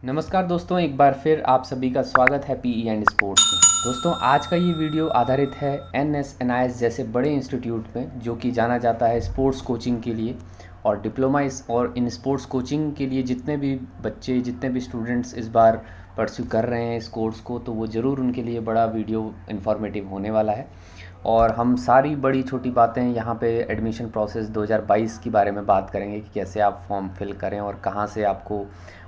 नमस्कार दोस्तों, एक बार फिर आप सभी का स्वागत है पीई एंड स्पोर्ट्स में। दोस्तों, आज का ये वीडियो आधारित है एनएसएनआईएस जैसे बड़े इंस्टीट्यूट में, जो कि जाना जाता है स्पोर्ट्स कोचिंग के लिए और डिप्लोमा और इन स्पोर्ट्स कोचिंग के लिए जितने भी बच्चे, जितने भी स्टूडेंट्स इस बार परस्यू कर रहे हैं इस कोर्स को, तो वो ज़रूर उनके लिए बड़ा वीडियो इन्फॉर्मेटिव होने वाला है। और हम सारी बड़ी छोटी बातें यहाँ पे एडमिशन प्रोसेस 2022 के बारे में बात करेंगे कि कैसे आप फॉर्म फिल करें और कहाँ से आपको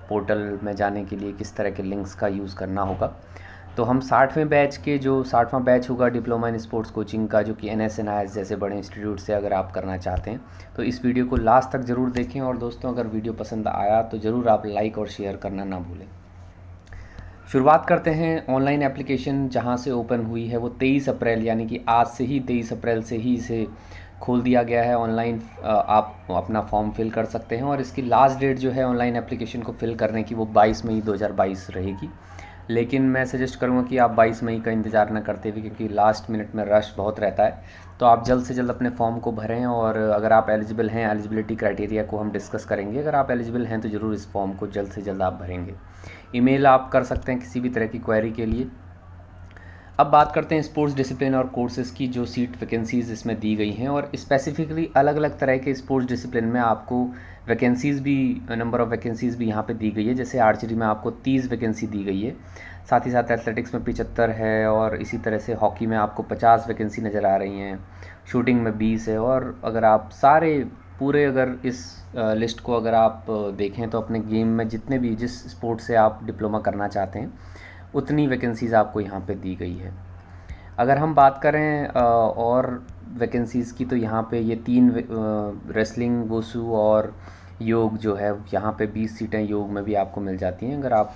पोर्टल में जाने के लिए किस तरह के लिंक्स का यूज़ करना होगा। तो हम 60वें बैच के, जो 60वां बैच होगा डिप्लोमा इन स्पोर्ट्स कोचिंग का, जो कि एनएसएनआईएस जैसे बड़े इंस्टीट्यूट से अगर आप करना चाहते हैं तो इस वीडियो को लास्ट तक ज़रूर देखें। और दोस्तों, अगर वीडियो पसंद आया तो ज़रूर आप लाइक और शेयर करना ना भूलें। शुरुआत करते हैं ऑनलाइन एप्लीकेशन जहां से ओपन हुई है वो 23 अप्रैल, यानी कि आज से ही 23 अप्रैल से ही इसे खोल दिया गया है। ऑनलाइन आप अपना फॉर्म फिल कर सकते हैं और इसकी लास्ट डेट जो है ऑनलाइन एप्लीकेशन को फिल करने की वो 22 मई 2022 रहेगी। लेकिन मैं सजेस्ट करूँगा कि आप 22 मई का इंतज़ार ना करते हुए, क्योंकि लास्ट मिनट में रश बहुत रहता है, तो आप जल्द से जल्द अपने फॉर्म को भरें। और अगर आप एलिजिबल हैं, एलिजिबिलिटी क्राइटेरिया को हम डिस्कस करेंगे। अगर आप एलिजिबल हैं तो ज़रूर इस फॉर्म को जल्द से जल्द आप भरेंगे। ईमेल आप कर सकते हैं किसी भी तरह की क्वेरी के लिए। अब बात करते हैं स्पोर्ट्स डिसिप्लिन और कोर्सेज़ की, जो सीट वैकेंसीज़ इसमें दी गई हैं। और स्पेसिफिकली अलग अलग तरह के स्पोर्ट्स डिसिप्लिन में आपको वैकेंसीज़ भी, नंबर ऑफ़ वैकेंसीज़ भी यहाँ पे दी गई है। जैसे आर्चरी में आपको 30 वैकेंसी दी गई है, साथ ही साथ एथलेटिक्स में 75 है, और इसी तरह से हॉकी में आपको 50 वैकेंसी नज़र आ रही हैं, शूटिंग में 20 है। और अगर आप अगर इस लिस्ट को अगर आप देखें तो अपने गेम में जितने भी, जिस स्पोर्ट से आप डिप्लोमा करना चाहते हैं, उतनी वैकेंसीज़ आपको यहाँ पे दी गई है। अगर हम बात करें और वैकेंसीज़ की, तो यहाँ पे ये 3 रेसलिंग, वुशु और योग जो है, यहाँ पे 20 सीटें योग में भी आपको मिल जाती हैं। अगर आप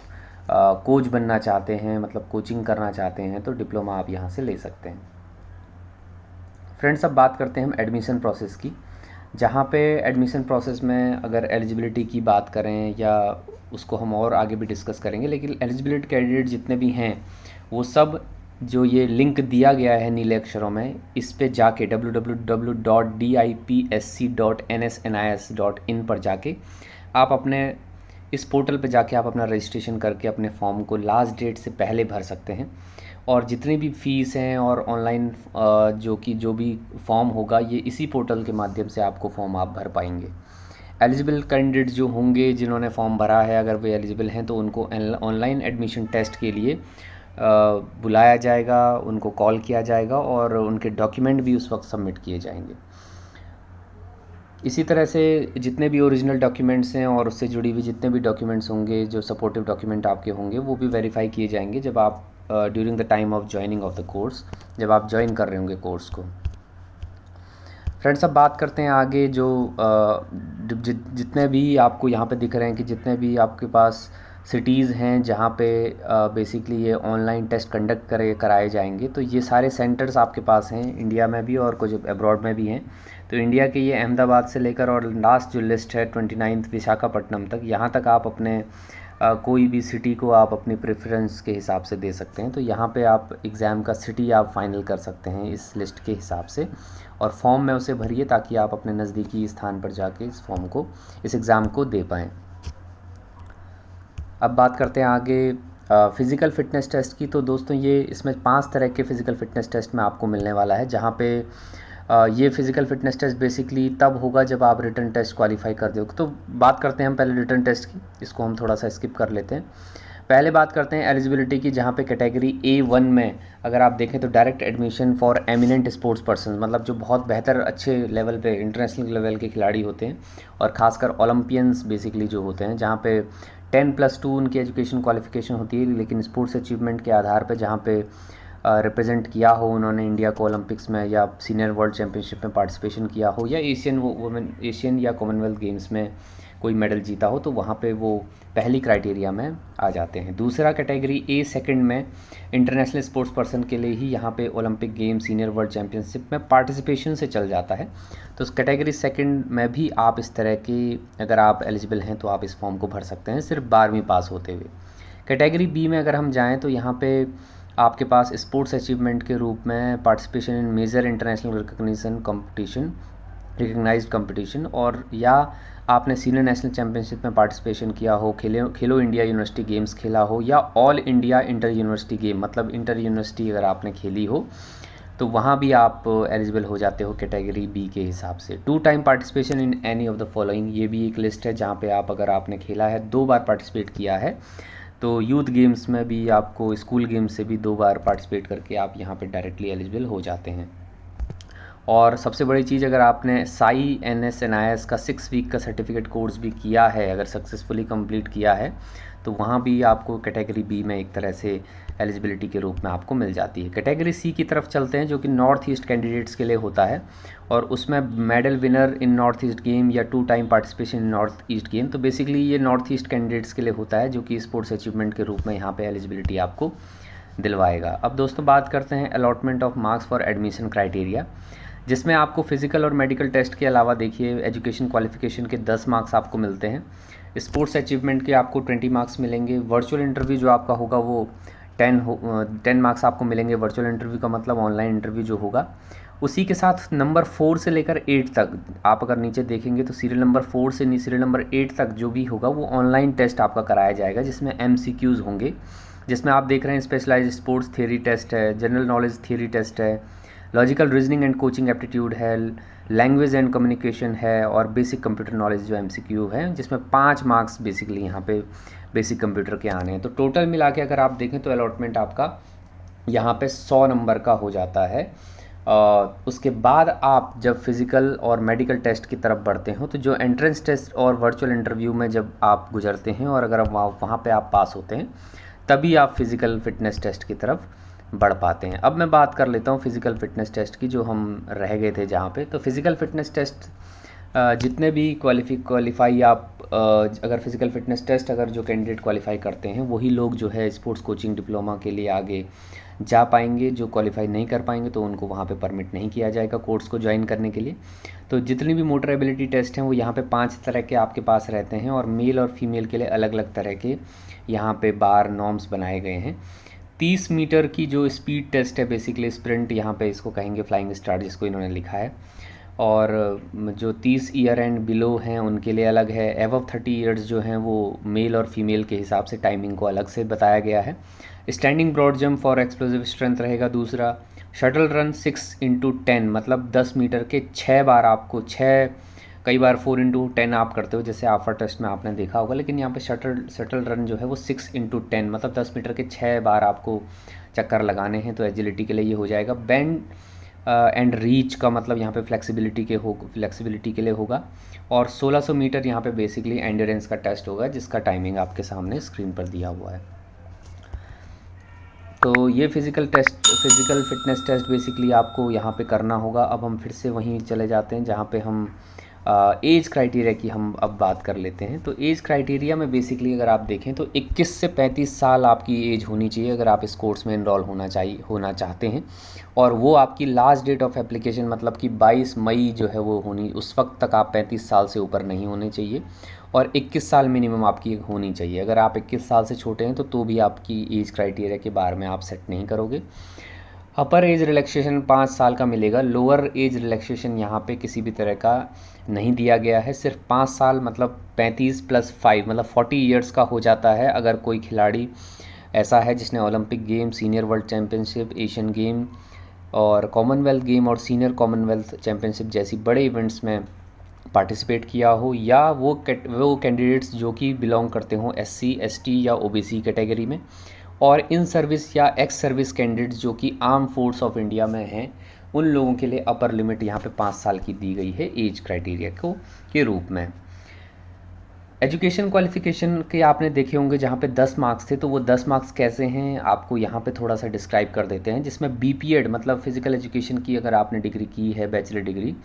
कोच बनना चाहते हैं, मतलब कोचिंग करना चाहते हैं, तो डिप्लोमा आप यहाँ से ले सकते हैं। फ्रेंड्स, अब बात करते हैं हम एडमिशन प्रोसेस की, जहाँ पे एडमिशन प्रोसेस में अगर एलिजिबिलिटी की बात करें, या उसको हम और आगे भी डिस्कस करेंगे, लेकिन एलिजिबिलिटी कैंडिडेट जितने भी हैं वो सब, जो ये लिंक दिया गया है नीले अक्षरों में, इस पे जाके www.dipsc.nsnis.in पर जाके आप अपने इस पोर्टल पे जाके आप अपना रजिस्ट्रेशन करके अपने फॉर्म को लास्ट डेट से पहले भर सकते हैं। और जितनी भी फ़ीस हैं और ऑनलाइन जो भी फॉर्म होगा, ये इसी पोर्टल के माध्यम से आपको फॉर्म आप भर पाएंगे। एलिजिबल कैंडिडेट जो होंगे, जिन्होंने फॉर्म भरा है, अगर वे एलिजिबल हैं तो उनको ऑनलाइन एडमिशन टेस्ट के लिए बुलाया जाएगा, उनको कॉल किया जाएगा और उनके डॉक्यूमेंट भी उस वक्त सबमिट किए जाएंगे। इसी तरह से जितने भी ओरिजिनल डॉक्यूमेंट्स हैं और उससे जुड़ी हुई जितने भी डॉक्यूमेंट्स होंगे, जो सपोर्टिव डॉक्यूमेंट आपके होंगे, वो भी वेरीफाई किए जाएंगे जब आप during the time of joining of the course, जब आप ज्वाइन कर रहे होंगे कोर्स को। फ्रेंड्स, अब बात करते हैं आगे, जो जितने भी आपको यहाँ पे दिख रहे हैं कि जितने भी आपके पास सिटीज़ हैं जहाँ पे बेसिकली ये ऑनलाइन टेस्ट कंडक्ट कराए जाएंगे, तो ये सारे सेंटर्स आपके पास हैं इंडिया में भी और कुछ अब्रॉड में भी हैं। तो इंडिया के ये अहमदाबाद से लेकर और लास्ट जो लिस्ट है 29 विशाखापट्टनम तक, यहाँ तक आप अपने कोई भी सिटी को आप अपनी प्रेफरेंस के हिसाब से दे सकते हैं। तो यहाँ पे आप एग्ज़ाम का सिटी आप फाइनल कर सकते हैं इस लिस्ट के हिसाब से, और फॉर्म में उसे भरिए ताकि आप अपने नज़दीकी स्थान पर जाके इस फॉर्म को, इस एग्ज़ाम को दे पाएँ। अब बात करते हैं आगे फ़िज़िकल फ़िटनेस टेस्ट की। तो दोस्तों, ये इसमें 5 तरह के फ़िज़िकल फ़िटनेस टेस्ट में आपको मिलने वाला है, जहाँ पे ये फ़िज़िकल फ़िटनेस टेस्ट बेसिकली तब होगा जब आप रिटन टेस्ट क्वालिफाई कर दोगे। तो बात करते हैं हम पहले रिटन टेस्ट की, इसको हम थोड़ा सा स्किप कर लेते हैं। पहले बात करते हैं एलिजिबिलिटी की, जहाँ पे कैटेगरी A1 में अगर आप देखें तो direct admission for eminent sports person, मतलब जो बहुत बेहतर, अच्छे लेवल पे, इंटरनेशनल लेवल के खिलाड़ी होते हैं, और ख़ासकर ओलंपियंस बेसिकली जो होते हैं, जहाँ पे 10+2 उनकी एजुकेशन क्वालिफिकेशन होती है, लेकिन स्पोर्ट्स अचीवमेंट के आधार पे जहाँ पे रिप्रेजेंट किया हो उन्होंने इंडिया को ओलंपिक्स में, या सीनियर वर्ल्ड चैम्पियनशिप में पार्टिसिपेशन किया हो, या एशियन या कॉमनवेल्थ गेम्स में कोई मेडल जीता हो, तो वहाँ पे वो पहली क्राइटेरिया में आ जाते हैं। दूसरा कैटेगरी A सेकंड में इंटरनेशनल स्पोर्ट्स पर्सन के लिए ही यहाँ पे Olympic game, senior world championship में पार्टिसिपेशन से चल जाता है। तो उस कैटेगरी सेकंड में भी आप इस तरह की, अगर आप एलिजिबल हैं तो आप इस फॉर्म को भर सकते हैं, सिर्फ 12वीं पास होते हुए। कैटेगरी B में अगर हम जाएँ तो यहाँ पे आपके पास स्पोर्ट्स अचीवमेंट के रूप में participation in major international recognition competition recognized competition, और या आपने सीनियर नेशनल चैम्पियनशिप में पार्टिसिपेशन किया हो, खेलो इंडिया यूनिवर्सिटी गेम्स खेला हो, या all India inter university game मतलब इंटर यूनिवर्सिटी अगर आपने खेली हो तो वहाँ भी आप एलिजिबल हो जाते हो कैटेगरी बी के हिसाब से। 2 time participation in any of the following, ये भी एक लिस्ट है जहाँ पे आप अगर आपने खेला है 2 बार पार्टिसिपेट किया है तो यूथ गेम्स में भी आपको, स्कूल गेम्स से भी 2 बार पार्टिसिपेट करके आप यहाँ पे डायरेक्टली एलिजिबल हो जाते हैं। और सबसे बड़ी चीज़, अगर आपने साई NS का 6 वीक का सर्टिफिकेट कोर्स भी किया है, अगर सक्सेसफुली कंप्लीट किया है तो वहाँ भी आपको कैटेगरी बी में एक तरह से एलिजिबिलिटी के रूप में आपको मिल जाती है। कैटेगरी सी की तरफ चलते हैं जो कि नॉर्थ ईस्ट कैंडिडेट्स के लिए होता है, और उसमें medal winner in north east game या 2 time participation in north east game. तो बेसिकली ये नॉर्थ ईस्ट कैंडिडेट्स के लिए होता है जो कि स्पोर्ट्स अचीवमेंट के रूप में यहाँ पे एलिजिबिलिटी आपको दिलवाएगा। अब दोस्तों बात करते हैं allotment of marks for admission criteria, जिसमें आपको फिजिकल और मेडिकल टेस्ट के अलावा देखिए एजुकेशन क्वालिफिकेशन के 10 मार्क्स आपको मिलते हैं, स्पोर्ट्स अचीवमेंट के आपको 20 मार्क्स मिलेंगे, वर्चुअल इंटरव्यू जो आपका होगा वो 10 मार्क्स आपको मिलेंगे। वर्चुअल इंटरव्यू का मतलब ऑनलाइन इंटरव्यू जो होगा। उसी के साथ नंबर 4 से लेकर 8 तक आप अगर नीचे देखेंगे तो सीरियल नंबर 4 से सीरियल नंबर 8 तक जो भी होगा वो ऑनलाइन टेस्ट आपका कराया जाएगा, जिसमें MCQs होंगे, जिसमें आप देख रहे हैं स्पेशलाइज्ड स्पोर्ट्स थियरी टेस्ट है, जनरल नॉलेज थियरी टेस्ट है, logical reasoning and coaching aptitude है, लैंग्वेज एंड कम्युनिकेशन है, और बेसिक कंप्यूटर नॉलेज जो MCQ है, जिसमें 5 मार्क्स बेसिकली यहाँ पे बेसिक कंप्यूटर के आने हैं। तो टोटल मिला के अगर आप देखें तो अलॉटमेंट आपका यहाँ पे 100 नंबर का हो जाता है। उसके बाद आप जब फिज़िकल और मेडिकल टेस्ट की तरफ बढ़ते हो तो जो एंट्रेंस टेस्ट और वर्चुअल इंटरव्यू में जब आप गुजरते हैं और अगर वहाँ पे आप पास होते हैं तभी आप फिज़िकल फिटनेस टेस्ट की तरफ बढ़ पाते हैं। अब मैं बात कर लेता हूँ फ़िज़िकल फ़िटनेस टेस्ट की, जो हम रह गए थे जहाँ पे। तो फ़िज़िकल फ़िटनेस टेस्ट जितने भी क्वालिफाई आप अगर फ़िज़िकल फ़िटनेस टेस्ट अगर जो कैंडिडेट क्वालिफाई करते हैं वही लोग जो है स्पोर्ट्स कोचिंग डिप्लोमा के लिए आगे जा पाएंगे। जो क्वालिफाई नहीं कर पाएंगे तो उनको वहाँ पे परमिट नहीं किया जाएगा कोर्स को ज्वाइन करने के लिए। तो जितनी भी मोटर एबिलिटी टेस्ट हैं वो यहाँ पे 5 तरह के आपके पास रहते हैं, और मेल और फीमेल के लिए अलग अलग तरह के यहाँ पे बार नॉर्म्स बनाए गए हैं। 30 मीटर की जो स्पीड टेस्ट है, बेसिकली स्प्रिंट यहाँ पे इसको कहेंगे, फ्लाइंग स्टार्ट जिसको इन्होंने लिखा है, और जो 30 ईयर एंड बिलो हैं उनके लिए अलग है। एबव 30 ईयर्स जो हैं वो मेल और फीमेल के हिसाब से टाइमिंग को अलग से बताया गया है। Standing broad jump for explosive strength रहेगा दूसरा। शटल रन 6x10 मतलब 10 मीटर के 6 बार आपको 6, कई बार 4x10 आप करते हो जैसे आफा टेस्ट में आपने देखा होगा, लेकिन यहाँ पे शटल रन जो है वो 6x10 मतलब 10 मीटर के 6 बार आपको चक्कर लगाने हैं। तो एजिलिटी के लिए ये हो जाएगा। बेंड एंड रीच का मतलब यहाँ पे फ्लेक्सिबिलिटी के लिए होगा। और 1600 मीटर यहाँ पे बेसिकली एंड्योरेंस का टेस्ट होगा, जिसका टाइमिंग आपके सामने स्क्रीन पर दिया हुआ है। तो ये फिज़िकल फिटनेस टेस्ट बेसिकली आपको यहाँ पे करना होगा। अब हम फिर से वहीं चले जाते हैं जहाँ पे हम एज क्राइटेरिया की हम अब बात कर लेते हैं। तो एज क्राइटेरिया में बेसिकली अगर आप देखें तो 21 से 35 साल आपकी एज होनी चाहिए अगर आप इस कोर्स में इनरोल होना चाहते हैं, और वो आपकी लास्ट डेट ऑफ एप्लीकेशन मतलब कि 22 मई जो है वो होनी, उस वक्त तक आप 35 साल से ऊपर नहीं होने चाहिए, और 21 साल मिनिमम आपकी होनी चाहिए। अगर आप 21 साल से छोटे हैं तो भी आपकी एज क्राइटेरिया के बारे में आप सेट नहीं करोगे। अपर एज रिलैक्सेशन 5 साल का मिलेगा। लोअर एज रिलैक्सेशन यहाँ पे किसी भी तरह का नहीं दिया गया है, सिर्फ 5 साल मतलब 35 + 5 मतलब 40 ईयर्स का हो जाता है अगर कोई खिलाड़ी ऐसा है जिसने Olympic game, senior world championship, Asian game और कॉमनवेल्थ गेम और सीनियर कॉमनवेल्थ चैम्पियनशिप जैसी बड़े इवेंट्स में पार्टिसिपेट किया हो, या वो कैंडिडेट्स जो कि बिलोंग करते हों SC, ST या OBC कैटेगरी में, और इन सर्विस या एक्स सर्विस कैंडिडेट्स जो कि आर्म फोर्स ऑफ इंडिया में हैं, उन लोगों के लिए अपर लिमिट यहाँ पे 5 साल की दी गई है एज क्राइटेरिया के रूप में। एजुकेशन क्वालिफिकेशन के आपने देखे होंगे जहाँ पे 10 मार्क्स थे, तो वो 10 मार्क्स कैसे हैं आपको यहाँ पे थोड़ा सा डिस्क्राइब कर देते हैं। जिसमें BPEd मतलब फिजिकल एजुकेशन की अगर आपने डिग्री की है, बैचलर डिग्री,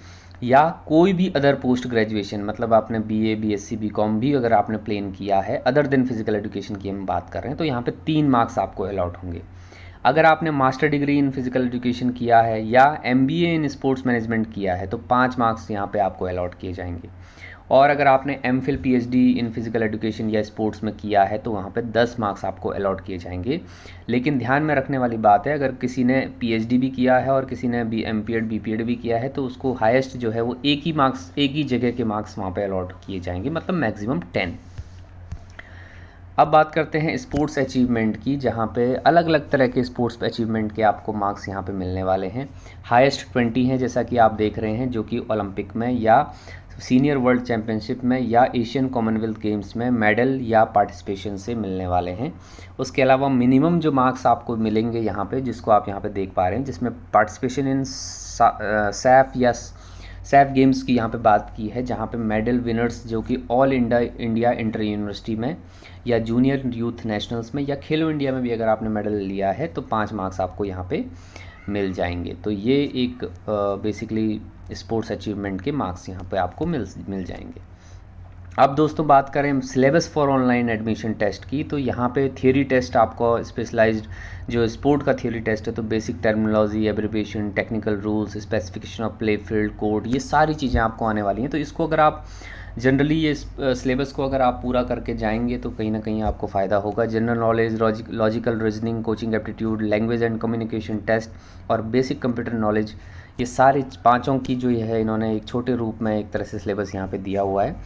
या कोई भी अदर पोस्ट ग्रेजुएशन मतलब आपने BA, BSc, BCom भी अगर आपने प्लेन किया है अदर देन फिजिकल एजुकेशन की हम बात कर रहे हैं, तो यहाँ पे 3 मार्क्स आपको अलॉट होंगे। अगर आपने master degree in physical education किया है या MBA इन स्पोर्ट्स मैनेजमेंट किया है तो 5 मार्क्स यहाँ पे आपको अलॉट किए जाएंगे। और अगर आपने MPhil PhD in physical education या स्पोर्ट्स में किया है तो वहाँ पे 10 मार्क्स आपको अलॉट किए जाएंगे। लेकिन ध्यान में रखने वाली बात है, अगर किसी ने पीएचडी भी किया है और किसी ने एमपीएड बीपीएड भी किया है तो उसको हाईएस्ट जो है वो एक ही जगह के मार्क्स वहाँ पे अलॉट किए जाएंगे, मतलब मैक्सिमम 10। अब बात करते हैं स्पोर्ट्स अचीवमेंट की, जहाँ पे अलग अलग तरह के स्पोर्ट्स अचीवमेंट के आपको मार्क्स यहाँ पे मिलने वाले हैं। हाईएस्ट 20 हैं जैसा कि आप देख रहे हैं, जो कि ओलंपिक में या सीनियर वर्ल्ड चैम्पियनशिप में या एशियन कॉमनवेल्थ गेम्स में मेडल या पार्टिसिपेशन से मिलने वाले हैं। उसके अलावा मिनिमम जो मार्क्स आपको मिलेंगे यहाँ पे, जिसको आप यहाँ पे देख पा रहे हैं, जिसमें पार्टिसिपेशन इन सैफ गेम्स की यहाँ पे बात की है, जहाँ पे मेडल विनर्स जो कि ऑल इंडिया इंटर यूनिवर्सिटी में या जूनियर यूथ नेशनल्स में या खेलो इंडिया में भी अगर आपने मेडल लिया है तो 5 मार्क्स आपको यहाँ पे मिल जाएंगे। तो ये एक बेसिकली स्पोर्ट्स अचीवमेंट के मार्क्स यहाँ पे आपको मिल जाएंगे। अब दोस्तों बात करें syllabus for online admission test की, तो यहाँ पे थियोरी टेस्ट आपको स्पेशलाइज्ड जो स्पोर्ट का थियोरी टेस्ट है, तो basic terminology, abbreviation, technical rules, specification of play field, code, ये सारी चीज़ें आपको आने वाली हैं। तो इसको अगर आप जनरली ये सिलेबस को अगर आप पूरा करके जाएंगे तो कहीं ना कहीं आपको फ़ायदा होगा। General knowledge, logical reasoning, coaching aptitude, language and communication test और बेसिक कंप्यूटर नॉलेज, ये सारे पाँचों की जो है इन्होंने एक छोटे रूप में एक तरह से सिलेबस यहाँ पे दिया हुआ है।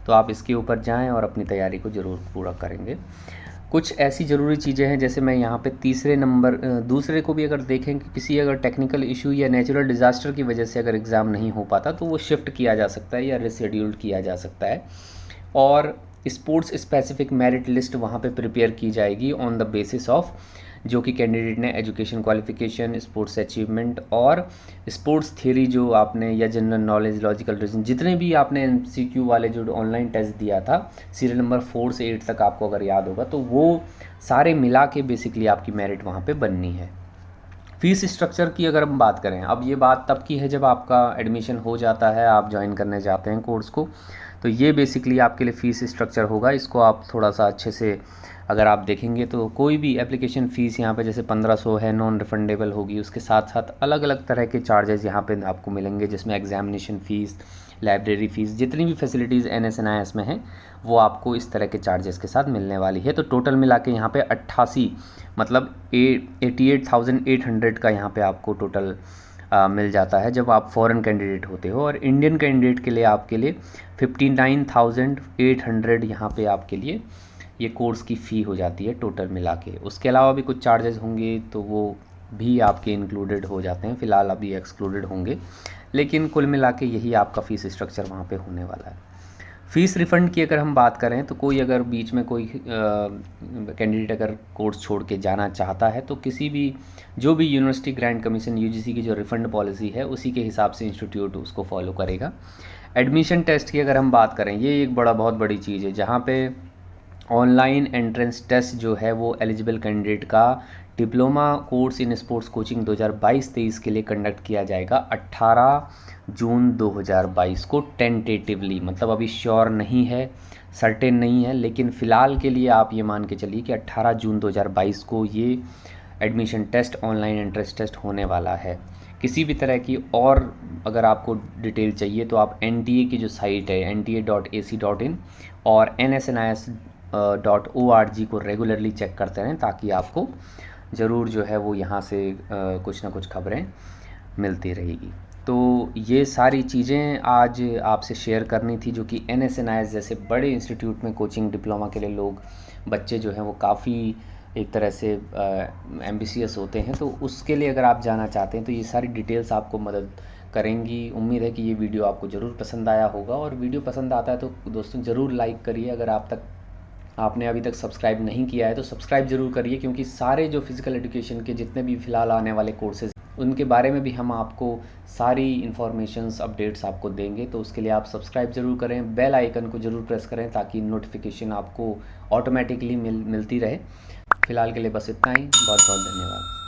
तो आप इसके ऊपर जाएं और अपनी तैयारी को ज़रूर पूरा करेंगे। कुछ ऐसी ज़रूरी चीज़ें हैं, जैसे मैं यहाँ पे दूसरे को भी अगर देखें कि किसी अगर टेक्निकल इशू या नेचुरल डिज़ास्टर की वजह से अगर एग्ज़ाम नहीं हो पाता तो वो शिफ्ट किया जा सकता है या रिशेड्यूल्ड किया जा सकता है। और स्पोर्ट्स स्पेसिफिक मेरिट लिस्ट वहाँ पे प्रिपेयर की जाएगी ऑन द बेसिस ऑफ जो कि कैंडिडेट ने एजुकेशन क्वालिफिकेशन, स्पोर्ट्स अचीवमेंट और स्पोर्ट्स थियरी जो आपने या जनरल नॉलेज, लॉजिकल रीजन, जितने भी आपने एमसीक्यू वाले जो ऑनलाइन टेस्ट दिया था सीरियल नंबर 4 से 8 तक आपको अगर याद होगा, तो वो सारे मिला के बेसिकली आपकी मेरिट वहाँ पे बननी है। फ़ीस स्ट्रक्चर की अगर हम बात करें, अब ये बात तब की है जब आपका एडमिशन हो जाता है, आप ज्वाइन करने जाते हैं कोर्स को, तो ये बेसिकली आपके लिए फ़ीस स्ट्रक्चर होगा। इसको आप थोड़ा सा अच्छे से अगर आप देखेंगे तो कोई भी एप्लीकेशन फ़ीस यहाँ पे जैसे 1500 है, नॉन रिफंडेबल होगी। उसके साथ साथ अलग अलग तरह के चार्जेस यहाँ पे आपको मिलेंगे, जिसमें एग्जामिनेशन फ़ीस, लाइब्रेरी फ़ीस, जितनी भी फैसिलिटीज़ NSNIS में हैं वो आपको इस तरह के चार्जेस के साथ मिलने वाली है। तो टोटल मिला के यहाँ पे 88 मतलब 88,800 का यहाँ पे आपको टोटल मिल जाता है जब आप फॉरेन कैंडिडेट होते हो। और इंडियन कैंडिडेट के लिए आपके लिए 59,800 यहाँ पे आपके लिए ये कोर्स की फ़ी हो जाती है टोटल मिला के। उसके अलावा भी कुछ चार्जेस होंगे तो वो भी आपके इंक्लूडेड हो जाते हैं, फ़िलहाल अभी एक्सक्लूडेड होंगे, लेकिन कुल मिला के यही आपका फ़ीस स्ट्रक्चर वहाँ पे होने वाला है। फ़ीस रिफ़ंड की अगर हम बात करें तो कोई अगर बीच में कोई कैंडिडेट अगर कोर्स छोड़ के जाना चाहता है तो किसी भी जो भी यूनिवर्सिटी ग्रांट कमीशन UGC की जो रिफ़ंड पॉलिसी है उसी के हिसाब से इंस्टीट्यूट उसको फॉलो करेगा। एडमिशन टेस्ट की अगर हम बात करें, ये एक बहुत बड़ी चीज़ है, जहाँ पे ऑनलाइन एंट्रेंस टेस्ट जो है वो एलिजिबल कैंडिडेट का diploma course in sports coaching 2022-23 के लिए कंडक्ट किया जाएगा 18 जून 2022 को टेंटेटिवली, मतलब अभी श्योर नहीं है, सर्टेन नहीं है, लेकिन फ़िलहाल के लिए आप ये मान के चलिए कि 18 जून 2022 को ये admission test, online entrance test होने वाला है। किसी भी तरह की और अगर आपको डिटेल चाहिए तो आप NTA की जो साइट है nta.ac.in और NSNIS.org को रेगुलरली चेक करते रहें, ताकि आपको ज़रूर जो है वो यहाँ से कुछ ना कुछ खबरें मिलती रहेगी। तो ये सारी चीज़ें आज आपसे शेयर करनी थी, जो कि NSNIS जैसे बड़े इंस्टीट्यूट में कोचिंग डिप्लोमा के लिए लोग बच्चे जो हैं वो काफ़ी एक तरह से एम्बिशियस होते हैं, तो उसके लिए अगर आप जाना चाहते हैं तो ये सारी डिटेल्स आपको मदद करेंगी। उम्मीद है कि ये वीडियो आपको ज़रूर पसंद आया होगा, और वीडियो पसंद आता है तो दोस्तों ज़रूर लाइक करिए। अगर आपने अभी तक सब्सक्राइब नहीं किया है तो सब्सक्राइब ज़रूर करिए, क्योंकि सारे जो फिज़िकल एजुकेशन के जितने भी फ़िलहाल आने वाले कोर्सेज़ उनके बारे में भी हम आपको सारी इन्फॉर्मेशंस, अपडेट्स आपको देंगे। तो उसके लिए आप सब्सक्राइब ज़रूर करें, बेल आइकन को ज़रूर प्रेस करें ताकि नोटिफिकेशन आपको ऑटोमेटिकली मिलती रहे। फ़िलहाल के लिए बस इतना ही। बहुत बहुत धन्यवाद।